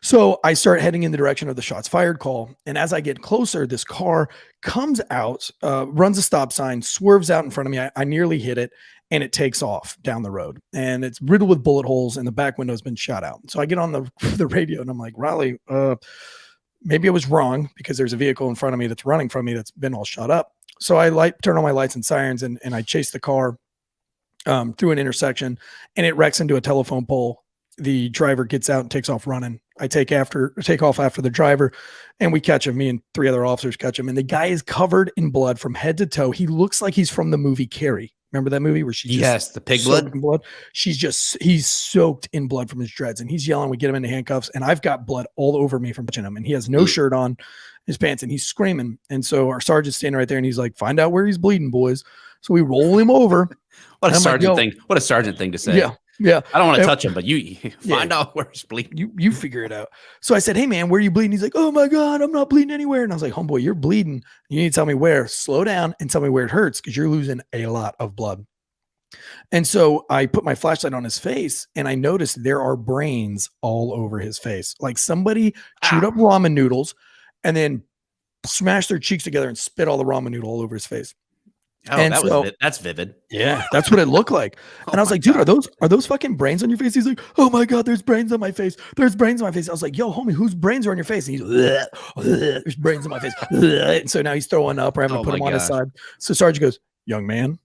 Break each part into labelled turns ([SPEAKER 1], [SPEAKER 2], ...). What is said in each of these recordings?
[SPEAKER 1] So I start heading in the direction of the shots fired call. And as I get closer, this car comes out, runs a stop sign, swerves out in front of me. I nearly hit it and it takes off down the road. And it's riddled with bullet holes and the back window's been shot out. So I get on the radio and I'm like, Riley, maybe I was wrong because there's a vehicle in front of me that's running from me that's been all shot up. So I turn on my lights and sirens and I chase the car through an intersection and it wrecks into a telephone pole. The driver gets out and takes off running. I take off after the driver and we catch him. Me and 3 other officers catch him. And the guy is covered in blood from head to toe. He looks like he's from the movie Carrie. Remember that movie where she's
[SPEAKER 2] just the pig blood?
[SPEAKER 1] He's soaked in blood from his dreads and he's yelling. We get him into handcuffs and I've got blood all over me from touching him. And he has no shirt on his pants and he's screaming. And so our sergeant's standing right there and he's like, find out where he's bleeding, boys. So we roll him over.
[SPEAKER 2] What a sergeant thing. What a sergeant thing to say.
[SPEAKER 1] Yeah. Yeah.
[SPEAKER 2] I don't want to touch him, but you find out where he's bleeding.
[SPEAKER 1] You figure it out. So I said, hey man, where are you bleeding? He's like, oh my God, I'm not bleeding anywhere. And I was like, homeboy, you're bleeding. You need to tell me where. Slow down and tell me where it hurts because you're losing a lot of blood. And so I put my flashlight on his face and I noticed there are brains all over his face. Like somebody chewed up ramen noodles and then smashed their cheeks together and spit all the ramen noodle all over his face.
[SPEAKER 2] Oh, and that's vivid.
[SPEAKER 1] Yeah, that's what it looked like. And I was like, dude, are those fucking brains on your face? He's like, oh my God, there's brains on my face. There's brains on my face. I was like, yo, homie, whose brains are on your face? And he's like, there's brains on my face. And so now he's throwing up or I'm going to put him on his side. So Sergeant goes, young man,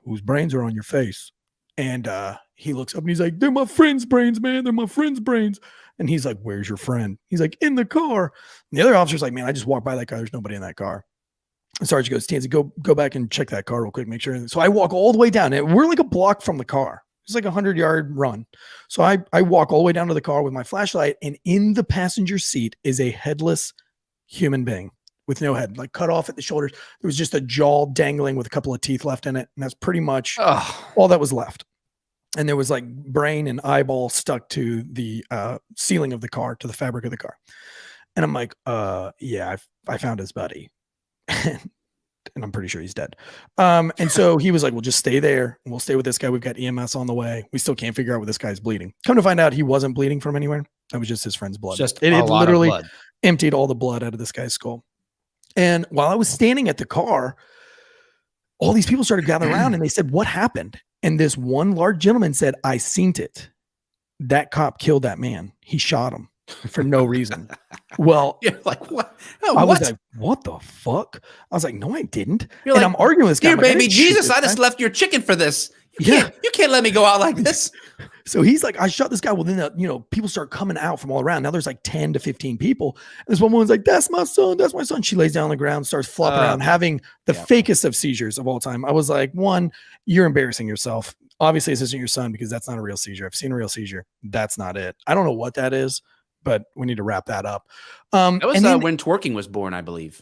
[SPEAKER 1] whose brains are on your face? And he looks up and he's like, they're my friend's brains, man. They're my friend's brains. And he's like, where's your friend? He's like, in the car. And the other officer's like, man, I just walked by that car. There's nobody in that car. And Sergeant goes, Tansy, go back and check that car real quick, make sure. So I walk all the way down. And we're like a block from the car. It's like 100-yard run. So I walk all the way down to the car with my flashlight. And in the passenger seat is a headless human being with no head, like cut off at the shoulders. There was just a jaw dangling with a couple of teeth left in it. And that's pretty much all that was left. And there was like brain and eyeball stuck to the ceiling of the car, to the fabric of the car. And I'm like, yeah, I found his buddy. And I'm pretty sure he's dead. And so he was like, well, just stay there. And we'll stay with this guy. We've got EMS on the way. We still can't figure out where this guy's bleeding. Come to find out he wasn't bleeding from anywhere. That was just his friend's blood. It had literally emptied all the blood out of this guy's skull. And while I was standing at the car, all these people started gathering around and they said, what happened? And this one large gentleman said, I seen it. That cop killed that man. He shot him for no reason. Well,
[SPEAKER 2] you're like, what?
[SPEAKER 1] Oh, I was like, what the fuck? I was like, no, I didn't.
[SPEAKER 2] You're
[SPEAKER 1] and
[SPEAKER 2] like,
[SPEAKER 1] I'm arguing with this guy.
[SPEAKER 2] Dear baby Jesus, I just left your chicken for this. You can't let me go out like this.
[SPEAKER 1] So he's like, I shot this guy. Well, then, people start coming out from all around. Now there's like 10 to 15 people. And this one woman's like, that's my son. That's my son. She lays down on the ground, starts flopping around, having the fakest of seizures of all time. I was like, one, you're embarrassing yourself. Obviously, this isn't your son because that's not a real seizure. I've seen a real seizure. That's not it. I don't know what that is, but we need to wrap that up.
[SPEAKER 2] That was when twerking was born, I believe.